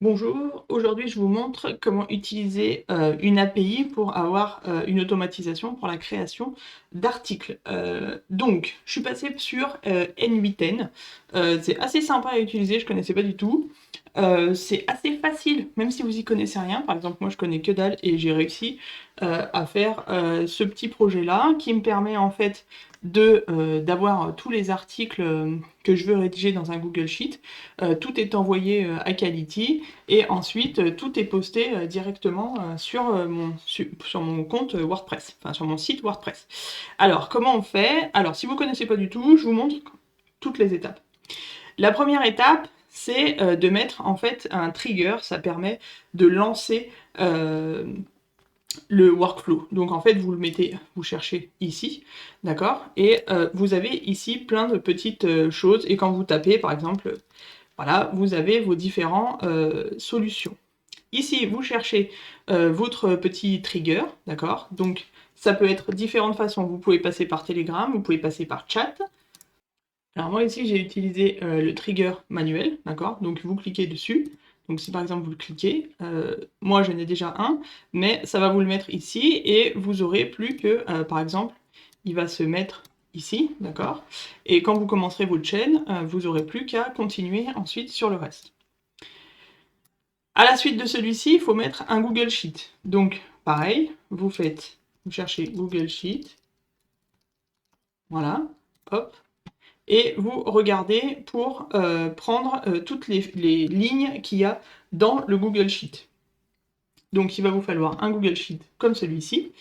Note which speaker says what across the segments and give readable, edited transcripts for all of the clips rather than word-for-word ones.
Speaker 1: Bonjour, aujourd'hui je vous montre comment utiliser une API pour avoir une automatisation pour la création d'articles. Donc, je suis passée sur N8N. C'est assez sympa à utiliser, je connaissais pas du tout. C'est assez facile, même si vous y connaissez rien. Par exemple, moi je connais que dalle et j'ai réussi à faire ce petit projet-là qui me permet en fait d'avoir tous les articles que je veux rédiger dans un Google Sheet. Tout est envoyé à Quality et ensuite tout est posté directement sur mon compte WordPress, enfin sur mon site WordPress. Alors comment on fait? Alors si vous connaissez pas du tout, je vous montre toutes les étapes. La première étape, c'est de mettre en fait un trigger, ça permet de lancer le workflow. Donc en fait, vous le mettez, vous cherchez ici, d'accord? Et vous avez ici plein de petites choses. Et quand vous tapez, par exemple, voilà, vous avez vos différentes solutions. Ici, vous cherchez votre petit trigger, d'accord? Donc ça peut être différentes façons. Vous pouvez passer par Telegram, vous pouvez passer par chat. Alors moi ici, j'ai utilisé le trigger manuel, d'accord? Donc vous cliquez dessus. Donc si par exemple vous le cliquez, moi j'en ai déjà un, mais ça va vous le mettre ici et vous aurez plus que, par exemple, il va se mettre ici, d'accord? Et quand vous commencerez votre chaîne, vous aurez plus qu'à continuer ensuite sur le reste. À la suite de celui-ci, il faut mettre un Google Sheet. Donc pareil, vous cherchez Google Sheet, voilà, hop, et vous regardez pour prendre toutes les lignes qu'il y a dans le Google Sheet. Donc il va vous falloir un Google Sheet comme celui-ci.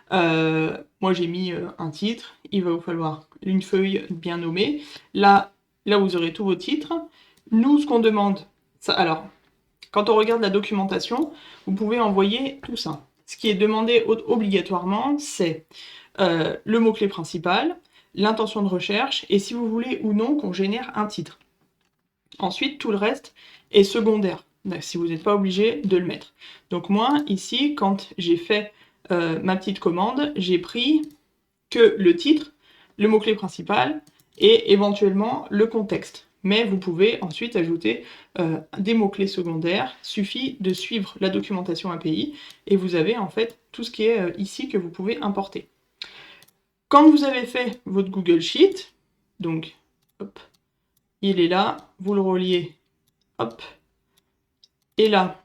Speaker 1: Moi j'ai mis un titre, il va vous falloir une feuille bien nommée. Là vous aurez tous vos titres. Nous, ce qu'on demande, ça, alors, quand on regarde la documentation, vous pouvez envoyer tout ça. Ce qui est demandé obligatoirement, c'est le mot-clé principal, l'intention de recherche, et si vous voulez ou non qu'on génère un titre. Ensuite, tout le reste est secondaire, si vous n'êtes pas obligé de le mettre. Donc moi, ici, quand j'ai fait ma petite commande, j'ai pris que le titre, le mot-clé principal, et éventuellement le contexte. Mais vous pouvez ensuite ajouter des mots-clés secondaires, suffit de suivre la documentation API, et vous avez en fait tout ce qui est ici que vous pouvez importer. Quand vous avez fait votre Google Sheet, donc, hop, il est là, vous le reliez, hop, et là,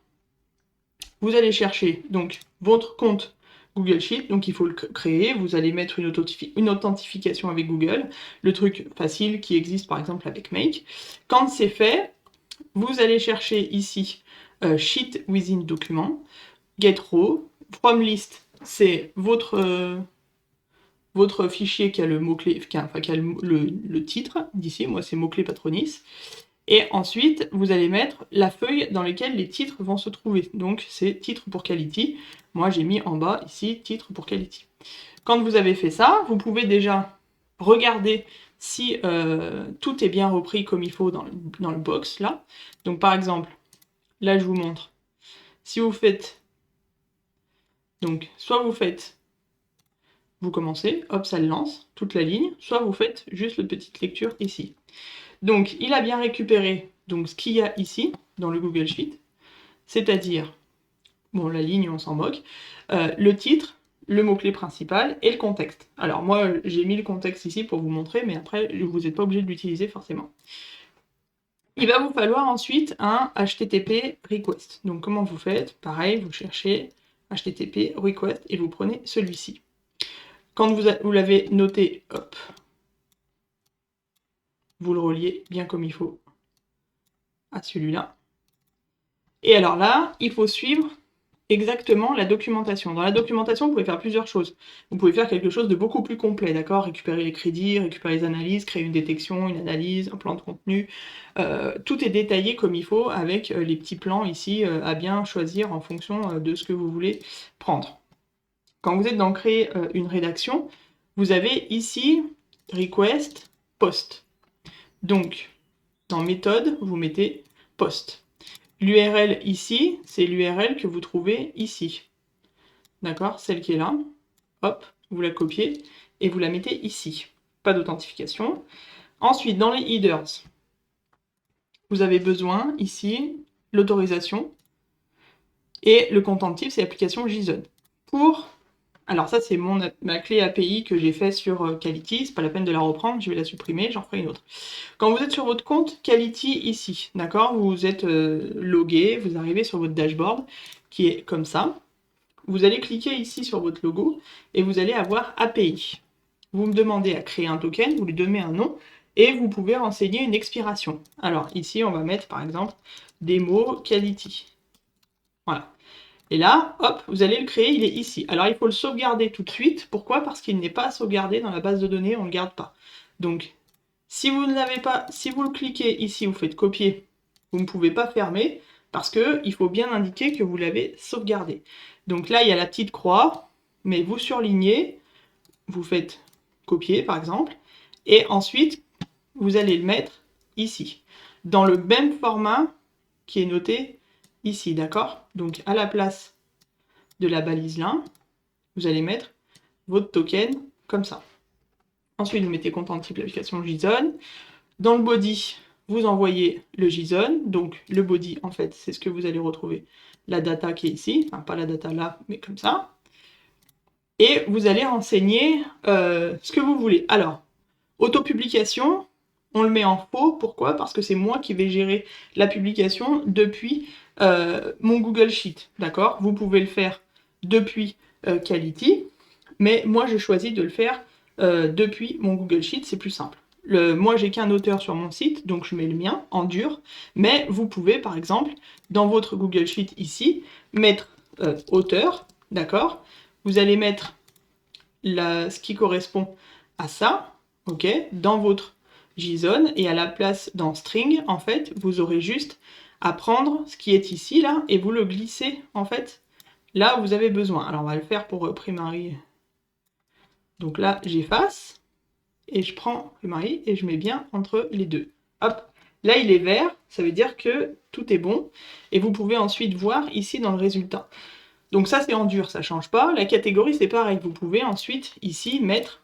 Speaker 1: vous allez chercher donc votre compte Google Sheet, donc il faut le créer, vous allez mettre une authentification avec Google, le truc facile qui existe par exemple avec Make. Quand c'est fait, vous allez chercher ici Sheet within document, get row, from list, c'est votre fichier qui a le mot-clé, qui a le titre d'ici, moi c'est mot-clé Patronis. Et ensuite, vous allez mettre la feuille dans laquelle les titres vont se trouver. Donc c'est titre pour Quality. Moi j'ai mis en bas ici titre pour Quality. Quand vous avez fait ça, vous pouvez déjà regarder si tout est bien repris comme il faut dans le box là. Donc par exemple, là je vous montre. Si vous faites, donc soit vous commencez, hop ça le lance, toute la ligne, soit vous faites juste la petite lecture ici. Donc il a bien récupéré donc, ce qu'il y a ici dans le Google Sheet, c'est-à-dire, bon la ligne on s'en moque, le titre, le mot-clé principal et le contexte. Alors moi j'ai mis le contexte ici pour vous montrer, mais après vous n'êtes pas obligé de l'utiliser forcément. Il va vous falloir ensuite un HTTP request. Donc comment vous faites? Pareil, vous cherchez HTTP request et vous prenez celui-ci. Quand vous l'avez noté, hop, vous le reliez bien comme il faut à celui-là. Et alors là, il faut suivre exactement la documentation. Dans la documentation, vous pouvez faire plusieurs choses. Vous pouvez faire quelque chose de beaucoup plus complet, d'accord? Récupérer les crédits, récupérer les analyses, créer une détection, une analyse, un plan de contenu. Tout est détaillé comme il faut avec les petits plans ici à bien choisir en fonction de ce que vous voulez prendre. Quand vous êtes dans créer une rédaction, vous avez ici request, post. Donc, dans méthode, vous mettez post. L'URL ici, c'est l'URL que vous trouvez ici. D'accord? Celle qui est là. Hop, vous la copiez et vous la mettez ici. Pas d'authentification. Ensuite, dans les headers, vous avez besoin ici l'autorisation. Et le content type, c'est l'application JSON. Alors ça, c'est ma clé API que j'ai fait sur Quality, c'est pas la peine de la reprendre, je vais la supprimer, j'en ferai une autre. Quand vous êtes sur votre compte Quality ici, d'accord, vous êtes logué, vous arrivez sur votre dashboard, qui est comme ça. Vous allez cliquer ici sur votre logo, et vous allez avoir API. Vous me demandez à créer un token, vous lui donnez un nom, et vous pouvez renseigner une expiration. Alors ici, on va mettre par exemple démo Quality. Voilà. Et là, hop, vous allez le créer, il est ici. Alors, il faut le sauvegarder tout de suite. Pourquoi? Parce qu'il n'est pas sauvegardé dans la base de données, on ne le garde pas. Donc, si vous ne l'avez pas, si vous le cliquez ici, vous faites copier, vous ne pouvez pas fermer, parce qu'il faut bien indiquer que vous l'avez sauvegardé. Donc là, il y a la petite croix, mais vous surlignez, vous faites copier, par exemple, et ensuite, vous allez le mettre ici, dans le même format qui est noté ici, d'accord? Donc, à la place de la balise là, vous allez mettre votre token comme ça. Ensuite, vous mettez content type l'application JSON. Dans le body, vous envoyez le JSON. Donc, le body, en fait, c'est ce que vous allez retrouver. La data qui est ici. Enfin, pas la data là, mais comme ça. Et vous allez renseigner ce que vous voulez. Alors, autopublication, on le met en faux. Pourquoi? Parce que c'est moi qui vais gérer la publication depuis mon Google Sheet. D'accord? Vous pouvez le faire depuis Quality, mais moi j'ai choisi de le faire depuis mon Google Sheet, c'est plus simple. Moi j'ai qu'un auteur sur mon site, donc je mets le mien en dur, mais vous pouvez par exemple, dans votre Google Sheet ici, mettre auteur, d'accord? Vous allez mettre ce qui correspond à ça, ok, dans votre JSON, et à la place dans string, en fait, vous aurez juste à prendre ce qui est ici, là, et vous le glissez, en fait, là où vous avez besoin. Alors, on va le faire pour primary. Donc là, j'efface, et je prends primary, et je mets bien entre les deux. Hop, là, il est vert, ça veut dire que tout est bon, et vous pouvez ensuite voir ici dans le résultat. Donc ça, c'est en dur, ça ne change pas. La catégorie, c'est pareil. Vous pouvez ensuite, ici, mettre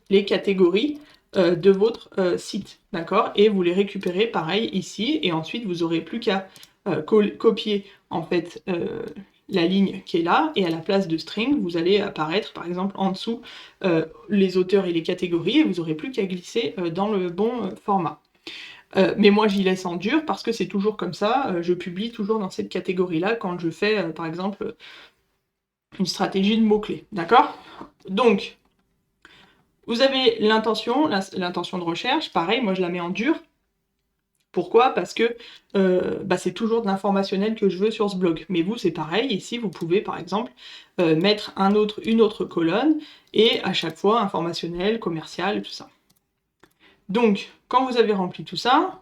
Speaker 1: les catégories de votre site, d'accord? Et vous les récupérez, pareil, ici. Et ensuite, vous n'aurez plus qu'à copier, en fait, la ligne qui est là. Et à la place de string, vous allez apparaître, par exemple, en dessous, les auteurs et les catégories. Et vous n'aurez plus qu'à glisser dans le bon format. Mais moi, j'y laisse en dur parce que c'est toujours comme ça. Je publie toujours dans cette catégorie-là quand je fais, par exemple, une stratégie de mots-clés. D'accord? Donc, vous avez l'intention de recherche. Pareil, moi, je la mets en dur. Pourquoi? Parce que c'est toujours de l'informationnel que je veux sur ce blog. Mais vous, c'est pareil. Ici, vous pouvez, par exemple, mettre une autre colonne et à chaque fois, informationnel, commercial, et tout ça. Donc, quand vous avez rempli tout ça,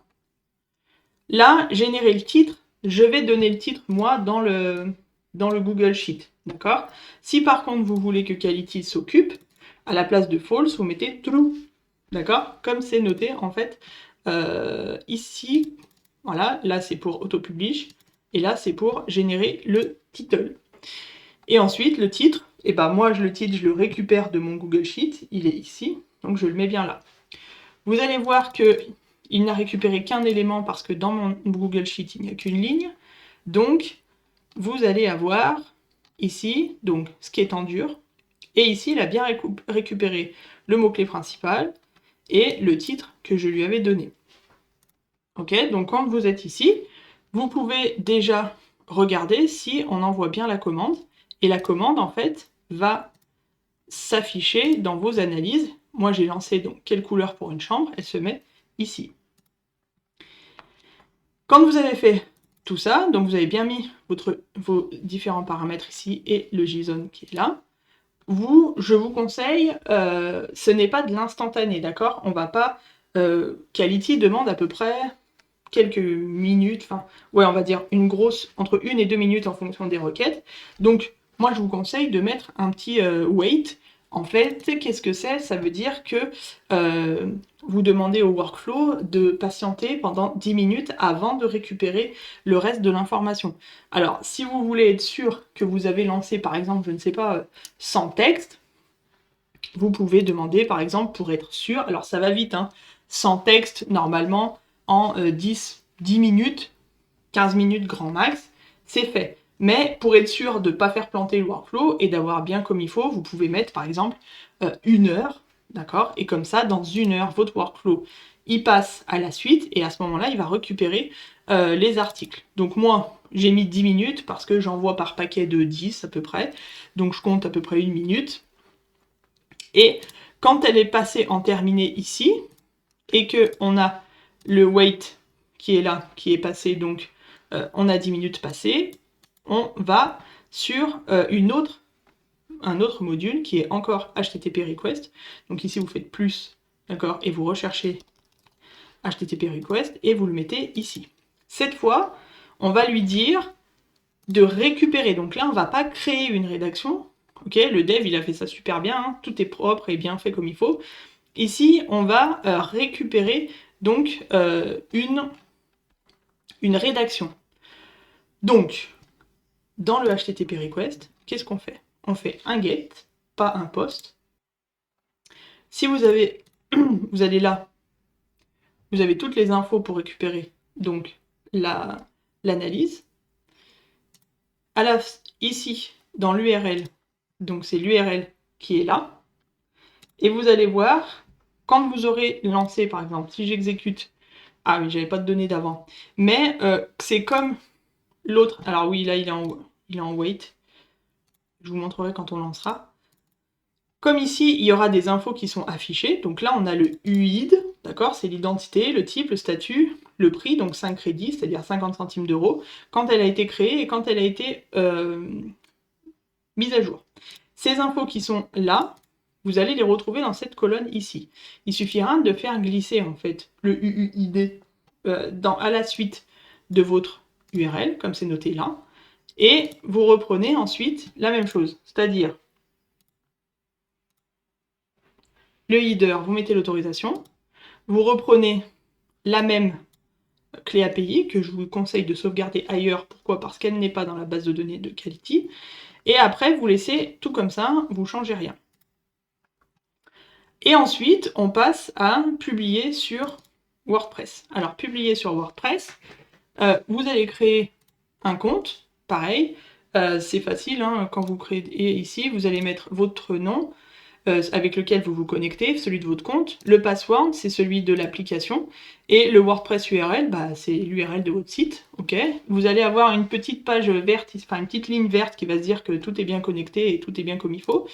Speaker 1: là, générer le titre, je vais donner le titre, moi, dans le Google Sheet, d'accord? Si par contre, vous voulez que Quality s'occupe, à la place de false, vous mettez true, d'accord? Comme c'est noté, en fait, ici, voilà, là, c'est pour auto-publish, et là, c'est pour générer le title. Et ensuite, le titre, et moi, le titre, je le récupère de mon Google Sheet, il est ici, donc je le mets bien là. Vous allez voir qu'il n'a récupéré qu'un élément parce que dans mon Google Sheet, il n'y a qu'une ligne. Donc, vous allez avoir ici, donc, ce qui est en dur. Et ici, il a bien récupéré le mot-clé principal et le titre que je lui avais donné. Ok, donc quand vous êtes ici, vous pouvez déjà regarder si on envoie bien la commande. Et la commande, en fait, va s'afficher dans vos analyses. Moi, j'ai lancé donc quelle couleur pour une chambre, elle se met ici. Quand vous avez fait tout ça, donc vous avez bien mis vos différents paramètres ici et le JSON qui est là, je vous conseille, ce n'est pas de l'instantané, d'accord? On va pas... Quality demande à peu près quelques minutes, on va dire entre 1 et 2 minutes en fonction des requêtes. Donc, moi, je vous conseille de mettre un petit wait. En fait, qu'est-ce que c'est? Ça veut dire que vous demandez au workflow de patienter pendant 10 minutes avant de récupérer le reste de l'information. Alors, si vous voulez être sûr que vous avez lancé, par exemple, je ne sais pas, sans texte, vous pouvez demander, par exemple, pour être sûr, alors ça va vite, sans texte, normalement, en 10 minutes, 15 minutes grand max, c'est fait. Mais pour être sûr de ne pas faire planter le workflow et d'avoir bien comme il faut, vous pouvez mettre par exemple 1 heure, d'accord? Et comme ça, dans 1 heure, votre workflow, il passe à la suite et à ce moment-là, il va récupérer les articles. Donc moi, j'ai mis 10 minutes parce que j'envoie par paquet de 10 à peu près. Donc je compte à peu près 1 minute. Et quand elle est passée en terminé ici, et qu'on a le wait qui est là, qui est passé, donc on a 10 minutes passées, on va sur un autre module qui est encore HTTP request. Donc ici, vous faites plus, d'accord, et vous recherchez HTTP request, et vous le mettez ici. Cette fois, on va lui dire de récupérer. Donc là, on ne va pas créer une rédaction. Ok, le dev, il a fait ça super bien, hein, tout est propre et bien fait comme il faut. Ici, on va récupérer donc une rédaction. Donc, dans le HTTP request, qu'est-ce qu'on fait? On fait un get, pas un post. Si vous avez, vous allez là, vous avez toutes les infos pour récupérer donc l'analyse. Ici, dans l'URL, donc c'est l'URL qui est là. Et vous allez voir, quand vous aurez lancé, par exemple, si j'exécute, ah oui, j'avais pas de données d'avant, mais c'est comme l'autre, alors oui, là, il est en wait, je vous montrerai quand on lancera. Comme ici, il y aura des infos qui sont affichées, donc là, on a le UID, d'accord, c'est l'identité, le type, le statut, le prix, donc 5 crédits, c'est-à-dire 50 centimes d'euros, quand elle a été créée et quand elle a été mise à jour. Ces infos qui sont là, vous allez les retrouver dans cette colonne ici. Il suffira de faire glisser en fait le UUID à la suite de votre URL, comme c'est noté là, et vous reprenez ensuite la même chose, c'est-à-dire le header, vous mettez l'autorisation, vous reprenez la même clé API que je vous conseille de sauvegarder ailleurs. Pourquoi? Parce qu'elle n'est pas dans la base de données de Quality. Et après, vous laissez tout comme ça, vous ne changez rien. Et ensuite, on passe à publier sur WordPress. Alors, publier sur WordPress, vous allez créer un compte, pareil, c'est facile, hein, quand vous créez ici, vous allez mettre votre nom, avec lequel vous vous connectez, celui de votre compte. Le password, c'est celui de l'application. Et le WordPress URL, bah, c'est l'URL de votre site. Ok. Vous allez avoir une petite page verte, enfin une petite ligne verte qui va se dire que tout est bien connecté et tout est bien comme il faut.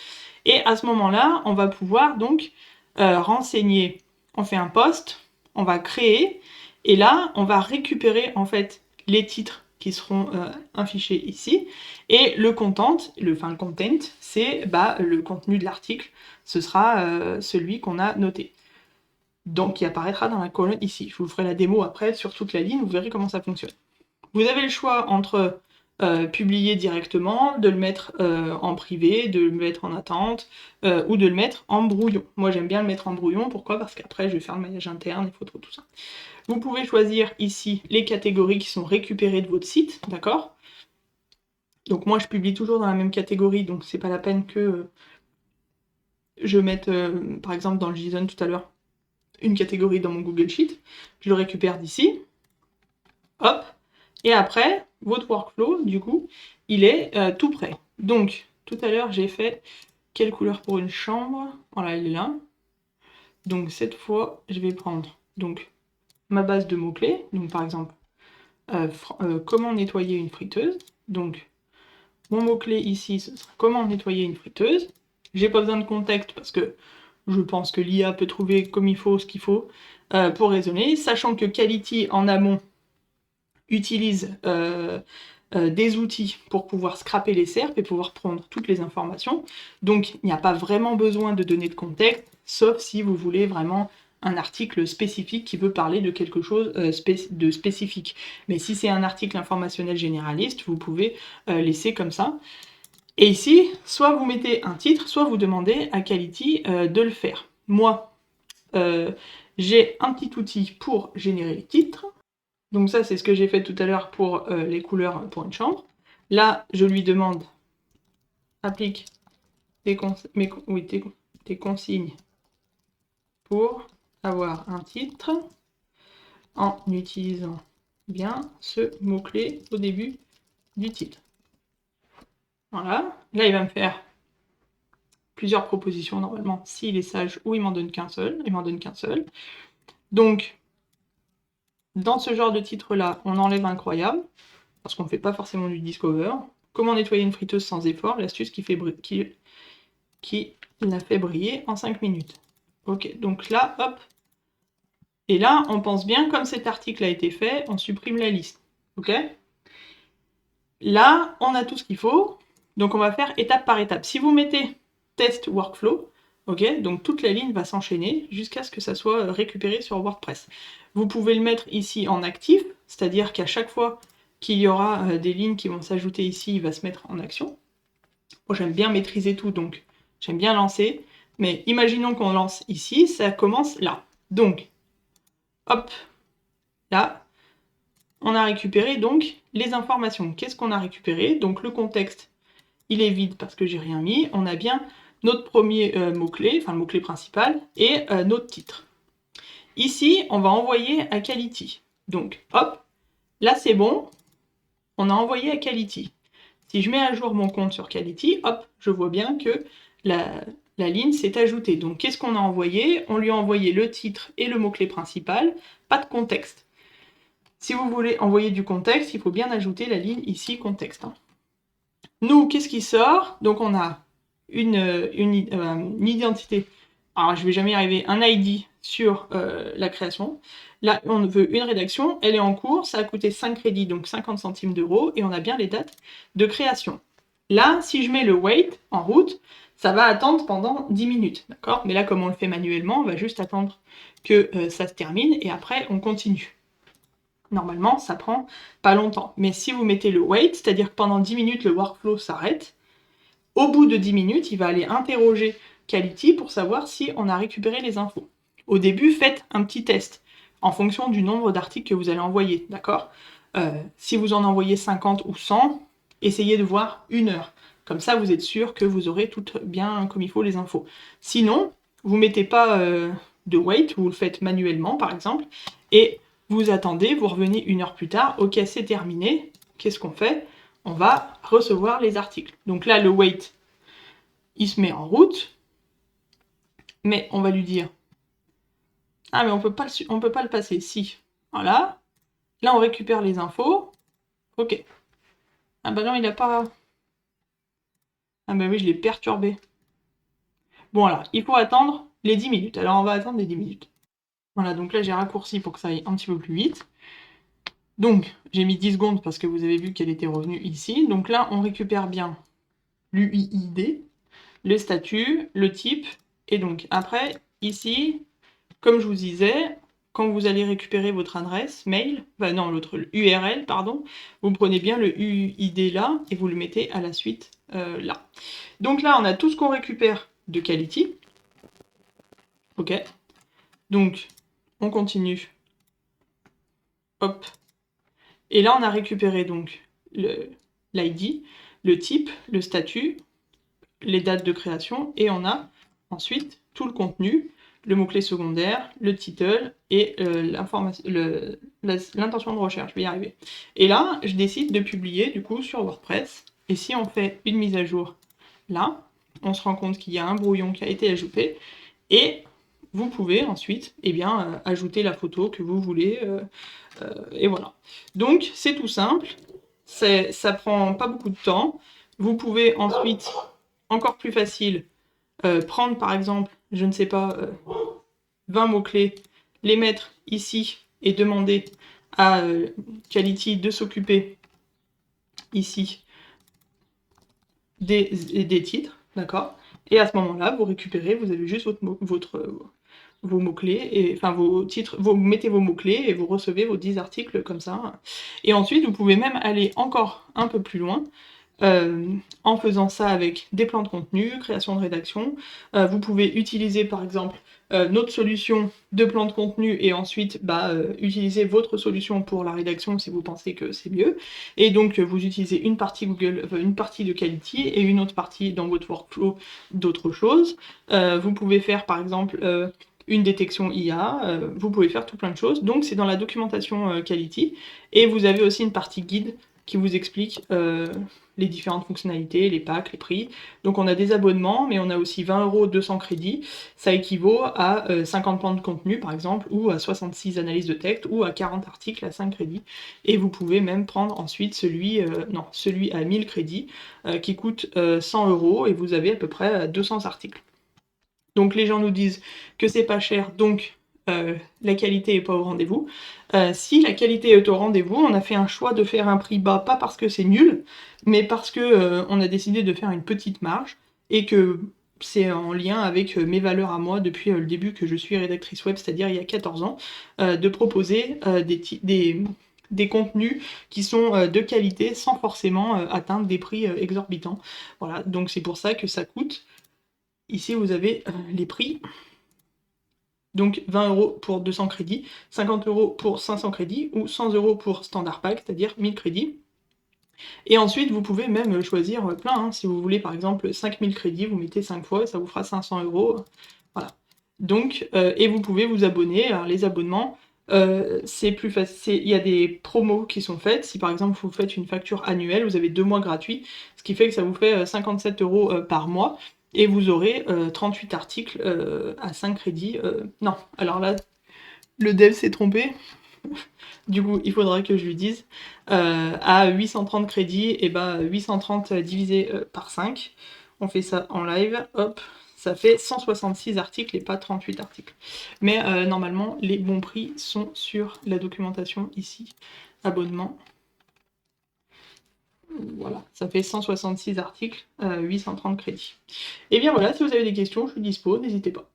Speaker 1: Et à ce moment-là, on va pouvoir donc renseigner. On fait un post, on va créer, et là, on va récupérer en fait les titres qui seront affichés ici, et le content, c'est le contenu de l'article, ce sera celui qu'on a noté. Donc, qui apparaîtra dans la colonne ici. Je vous ferai la démo après sur toute la ligne, vous verrez comment ça fonctionne. Vous avez le choix entre publier directement, de le mettre en privé, de le mettre en attente, ou de le mettre en brouillon. Moi, j'aime bien le mettre en brouillon, pourquoi? Parce qu'après, je vais faire le maillage interne, les photos, tout ça. Vous pouvez choisir ici les catégories qui sont récupérées de votre site, d'accord? Donc moi, je publie toujours dans la même catégorie, donc c'est pas la peine que je mette, par exemple, dans le JSON tout à l'heure, une catégorie dans mon Google Sheet. Je le récupère d'ici. Hop. Et après, votre workflow, du coup, il est tout prêt. Donc, tout à l'heure, j'ai fait quelle couleur pour une chambre? Voilà, il est là. Donc, cette fois, je vais prendre donc ma base de mots-clés. Donc, par exemple, comment nettoyer une friteuse. Donc, mon mot-clé ici, ce sera comment nettoyer une friteuse. J'ai pas besoin de contexte parce que je pense que l'IA peut trouver comme il faut ce qu'il faut pour raisonner, sachant que Quality en amont utilise des outils pour pouvoir scraper les SERP et pouvoir prendre toutes les informations. Donc il n'y a pas vraiment besoin de donner de contexte, sauf si vous voulez vraiment un article spécifique qui veut parler de quelque chose de spécifique. Mais si c'est un article informationnel généraliste, vous pouvez laisser comme ça. Et ici, soit vous mettez un titre, soit vous demandez à Quality de le faire. Moi, j'ai un petit outil pour générer les titres. Donc ça, c'est ce que j'ai fait tout à l'heure pour les couleurs pour une chambre. Là, je lui demande applique tes consignes pour avoir un titre en utilisant bien ce mot-clé au début du titre. Voilà. Là, il va me faire plusieurs propositions normalement, s'il est sage, ou il m'en donne qu'un seul. Il m'en donne qu'un seul. Donc, dans ce genre de titre-là, on enlève incroyable, parce qu'on ne fait pas forcément du discover. Comment nettoyer une friteuse sans effort, l'astuce qui la fait briller en 5 minutes. Ok, donc là, hop. Et là, on pense bien, comme cet article a été fait, on supprime la liste. Ok? Là, on a tout ce qu'il faut. Donc on va faire étape par étape. Si vous mettez test workflow, ok, donc toute la ligne va s'enchaîner jusqu'à ce que ça soit récupéré sur WordPress. Vous pouvez le mettre ici en actif, c'est-à-dire qu'à chaque fois qu'il y aura des lignes qui vont s'ajouter ici, il va se mettre en action. Moi, j'aime bien maîtriser tout, donc j'aime bien lancer. Mais imaginons qu'on lance ici, ça commence là. Donc, hop, là, on a récupéré donc les informations. Qu'est-ce qu'on a récupéré? Donc le contexte, il est vide parce que j'ai rien mis. On a bien notre premier mot-clé, enfin le mot-clé principal, et notre titre. Ici, on va envoyer à Quality. Donc, hop, là c'est bon, on a envoyé à Quality. Si je mets à jour mon compte sur Quality, hop, je vois bien que la ligne s'est ajoutée. Donc, qu'est-ce qu'on a envoyé? On lui a envoyé le titre et le mot-clé principal, pas de contexte. Si vous voulez envoyer du contexte, il faut bien ajouter la ligne ici, contexte. Nous, qu'est-ce qui sort? Donc, on a une identité. Alors, je vais jamais y arriver. Un ID sur la création. Là, on veut une rédaction. Elle est en cours. Ça a coûté 5 crédits, donc 50 centimes d'euros. Et on a bien les dates de création. Là, si je mets le wait en route, ça va attendre pendant 10 minutes. D'accord? Mais là, comme on le fait manuellement, on va juste attendre que ça se termine. Et après, on continue. Normalement, ça prend pas longtemps. Mais si vous mettez le wait, c'est-à-dire que pendant 10 minutes, le workflow s'arrête, au bout de 10 minutes, il va aller interroger Quality pour savoir si on a récupéré les infos. Au début, faites un petit test en fonction du nombre d'articles que vous allez envoyer, d'accord? Si vous en envoyez 50 ou 100, essayez de voir 1 heure. Comme ça, vous êtes sûr que vous aurez tout bien comme il faut les infos. Sinon, vous mettez pas de wait, vous le faites manuellement, par exemple, et vous attendez, vous revenez 1 heure plus tard, ok, c'est terminé, qu'est-ce qu'on fait? On va recevoir les articles. Donc là, le wait, il se met en route, mais on va lui dire « Ah, mais on peut pas le passer, si. » Voilà. Là, on récupère les infos. Ok. Ah bah non, il a pas... Ah bah oui, je l'ai perturbé. Bon, alors, il faut attendre les 10 minutes. Alors, on va attendre les 10 minutes. Voilà, donc là, j'ai raccourci pour que ça aille un petit peu plus vite. Donc, j'ai mis 10 secondes parce que vous avez vu qu'elle était revenue ici. Donc là, on récupère bien l'UID, le statut, le type. Et donc, après, ici, comme je vous disais, quand vous allez récupérer votre adresse mail, non, l'autre URL, pardon, vous prenez bien le UID là et vous le mettez à la suite là. Donc là, on a tout ce qu'on récupère de Quality. Ok. Donc, on continue. Hop. Et là, on a récupéré donc l'ID, le type, le statut, les dates de création, et on a ensuite tout le contenu, le mot-clé secondaire, le title et l'intention de recherche, je vais y arriver. Et là, je décide de publier du coup sur WordPress, et si on fait une mise à jour là, on se rend compte qu'il y a un brouillon qui a été ajouté, et vous pouvez ensuite ajouter la photo que vous voulez, et voilà. Donc c'est tout simple, ça prend pas beaucoup de temps, vous pouvez ensuite, encore plus facile, prendre par exemple, je ne sais pas, 20 mots-clés, les mettre ici et demander à Quality de s'occuper ici des titres, d'accord? Et à ce moment-là, vous récupérez, vous avez juste vos mots-clés, et enfin vos titres, vous mettez vos mots-clés et vous recevez vos 10 articles comme ça. Et ensuite, vous pouvez même aller encore un peu plus loin, en faisant ça avec des plans de contenu, création de rédaction. Vous pouvez utiliser par exemple notre solution de plan de contenu et ensuite utiliser votre solution pour la rédaction si vous pensez que c'est mieux. Et donc vous utilisez une partie Google, une partie de Quality et une autre partie dans votre workflow d'autres choses. Vous pouvez faire par exemple une détection IA, vous pouvez faire tout plein de choses. Donc c'est dans la documentation Quality, et vous avez aussi une partie guide qui vous explique les différentes fonctionnalités, les packs, les prix. Donc on a des abonnements, mais on a aussi 20 €, 200 crédits. Ça équivaut à 50 plans de contenu, par exemple, ou à 66 analyses de texte, ou à 40 articles à 5 crédits. Et vous pouvez même prendre ensuite celui à 1000 crédits, qui coûte 100 €, et vous avez à peu près 200 articles. Donc les gens nous disent que c'est pas cher, donc la qualité est pas au rendez-vous. Si la qualité est au rendez-vous, on a fait un choix de faire un prix bas, pas parce que c'est nul, mais parce que on a décidé de faire une petite marge, et que c'est en lien avec mes valeurs à moi depuis le début que je suis rédactrice web, c'est-à-dire il y a 14 ans, de proposer des contenus qui sont de qualité sans forcément atteindre des prix exorbitants. Voilà, donc c'est pour ça que ça coûte. Ici, vous avez les prix. Donc 20 € pour 200 crédits, 50 € pour 500 crédits, ou 100 € pour standard pack, c'est-à-dire 1000 crédits. Et ensuite, vous pouvez même choisir plein, hein. Si vous voulez par exemple 5000 crédits, vous mettez 5 fois, et ça vous fera 500 €. Voilà. Donc, et vous pouvez vous abonner. Alors les abonnements, c'est plus facile. Il y a des promos qui sont faites. Si par exemple vous faites une facture annuelle, vous avez 2 mois gratuits, ce qui fait que ça vous fait 57 € par mois, et vous aurez 38 articles à 5 crédits. Non, alors là, le dev s'est trompé. Du coup, il faudra que je lui dise. À 830 crédits, et bah 830 divisé par 5. On fait ça en live, hop, ça fait 166 articles et pas 38 articles. Mais normalement, les bons prix sont sur la documentation ici. Abonnement. Voilà, ça fait 166 articles, 830 crédits. Et bien voilà, si vous avez des questions, je suis dispo, n'hésitez pas.